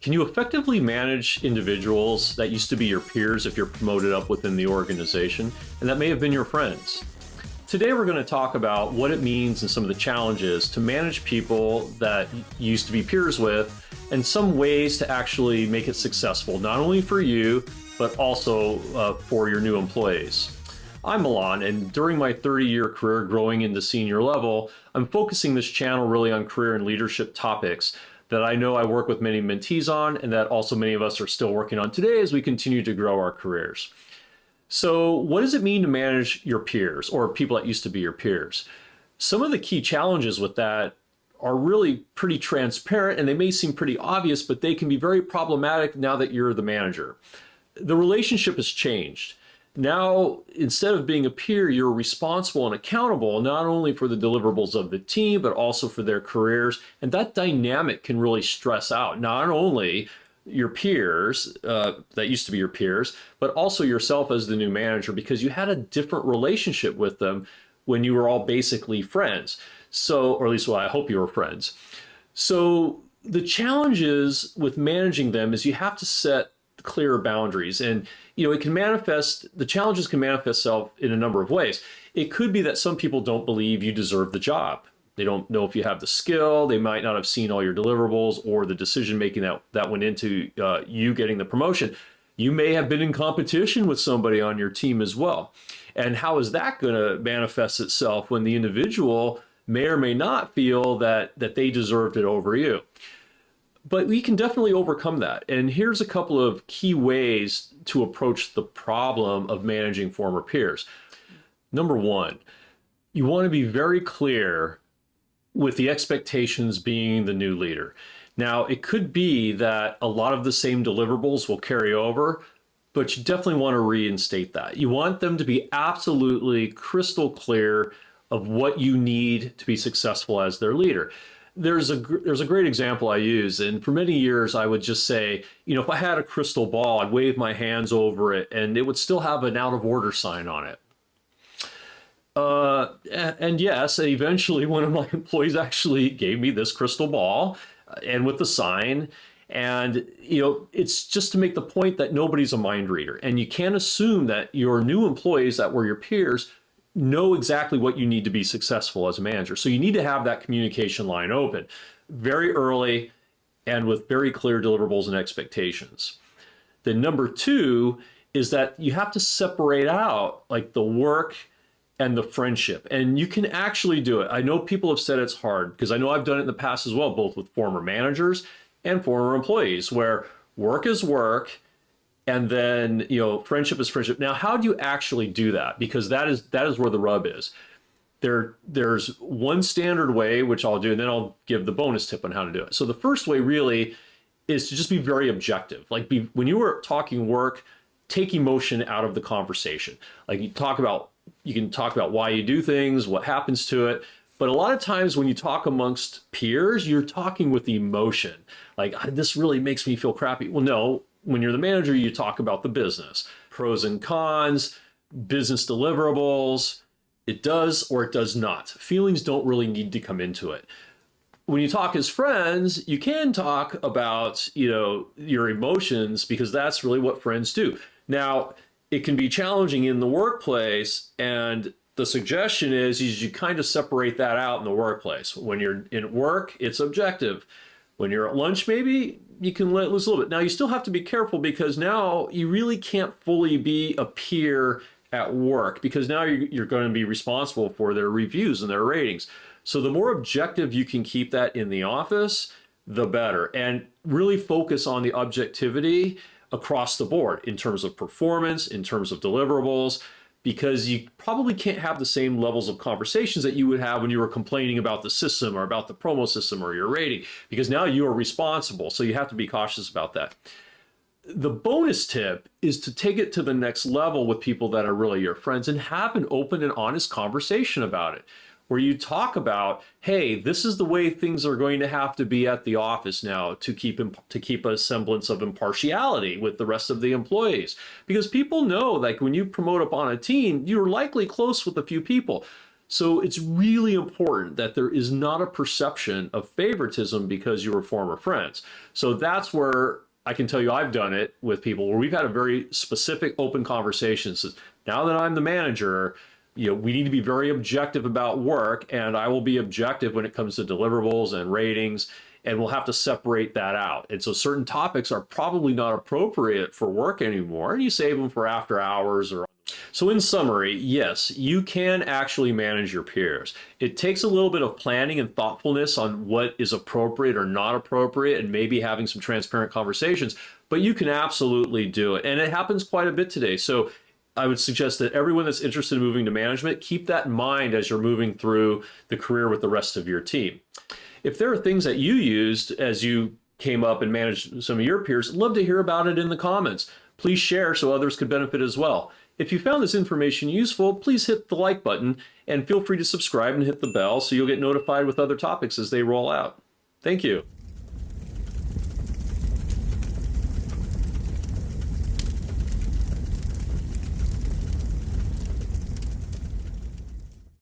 Can you effectively manage individuals that used to be your peers if you're promoted up within the organization and that may have been your friends? Today, we're going to talk about what it means and some of the challenges to manage people that you used to be peers with and some ways to actually make it successful, not only for you, but also for your new employees. I'm Milan, and during my 30-year career growing into senior level, I'm focusing this channel really on career and leadership topics that I know I work with many mentees on, and that also many of us are still working on today as we continue to grow our careers. So what does it mean to manage your peers or people that used to be your peers? Some of the key challenges with that are really pretty transparent, and they may seem pretty obvious, but they can be very problematic now that you're the manager. The relationship has changed. Now, instead of being a peer, you're responsible and accountable not only for the deliverables of the team, but also for their careers. And that dynamic can really stress out not only your peers that used to be your peers, but also yourself as the new manager, because you had a different relationship with them when you were all basically friends. So, or at least, well, I hope you were friends. So the challenges with managing them is you have to set clear boundaries, and it can manifest, the challenges can manifest itself in a number of ways. It could be that some people don't believe you deserve the job. They don't know if you have the skill. They might not have seen all your deliverables or the decision making that went into you getting the promotion. You may have been in competition with somebody on your team as well. And how is that going to manifest itself when the individual may or may not feel that they deserved it over you? But we can definitely overcome that. And here's a couple of key ways to approach the problem of managing former peers. Number one, you want to be very clear with the expectations being the new leader. Now, it could be that a lot of the same deliverables will carry over, but you definitely want to reinstate that. You want them to be absolutely crystal clear of what you need to be successful as their leader. There's a great example I use, and for many years I would just say, if I had a crystal ball, I'd wave my hands over it and it would still have an out of order sign on it. And yes, eventually one of my employees actually gave me this crystal ball and with the sign. And, it's just to make the point that nobody's a mind reader, and you can't assume that your new employees that were your peers know exactly what you need to be successful as a manager. So you need to have that communication line open very early and with very clear deliverables and expectations. Then number two is that you have to separate out like the work and the friendship. And you can actually do it. I know people have said it's hard because I know I've done it in the past as well, both with former managers and former employees, where work is work and then, friendship is friendship. Now, how do you actually do that? Because that is where the rub is. There's one standard way, which I'll do, and then I'll give the bonus tip on how to do it. So the first way really is to just be very objective. Like when you were talking work, take emotion out of the conversation. Like you can talk about why you do things, what happens to it. But a lot of times when you talk amongst peers, you're talking with emotion. Like, this really makes me feel crappy. Well, no. When you're the manager, you talk about the business, pros and cons, business deliverables. It does or it does not. Feelings don't really need to come into it. When you talk as friends, you can talk about, your emotions, because that's really what friends do. Now, it can be challenging in the workplace, and the suggestion is you kind of separate that out in the workplace. When you're in work, it's objective. When you're at lunch, maybe you can let loose a little bit. Now, you still have to be careful, because now you really can't fully be a peer at work, because now you're going to be responsible for their reviews and their ratings. So the more objective you can keep that in the office, the better. And really focus on the objectivity across the board in terms of performance, in terms of deliverables, because you probably can't have the same levels of conversations that you would have when you were complaining about the system or about the promo system or your rating, because now you are responsible. So you have to be cautious about that. The bonus tip is to take it to the next level with people that are really your friends and have an open and honest conversation about it, where you talk about, hey, this is the way things are going to have to be at the office now to keep a semblance of impartiality with the rest of the employees. Because people know, like, when you promote up on a team, you're likely close with a few people. So it's really important that there is not a perception of favoritism because you were former friends. So that's where I can tell you I've done it with people where we've had a very specific open conversation. Says, now that I'm the manager, we need to be very objective about work, and I will be objective when it comes to deliverables and ratings, and we'll have to separate that out. And so certain topics are probably not appropriate for work anymore, and you save them for after hours or. So in summary, yes, you can actually manage your peers. It takes a little bit of planning and thoughtfulness on what is appropriate or not appropriate, and maybe having some transparent conversations, but you can absolutely do it. And it happens quite a bit today. So I would suggest that everyone that's interested in moving to management, keep that in mind as you're moving through the career with the rest of your team. If there are things that you used as you came up and managed some of your peers, I'd love to hear about it in the comments. Please share so others could benefit as well. If you found this information useful, please hit the like button and feel free to subscribe and hit the bell so you'll get notified with other topics as they roll out. Thank you.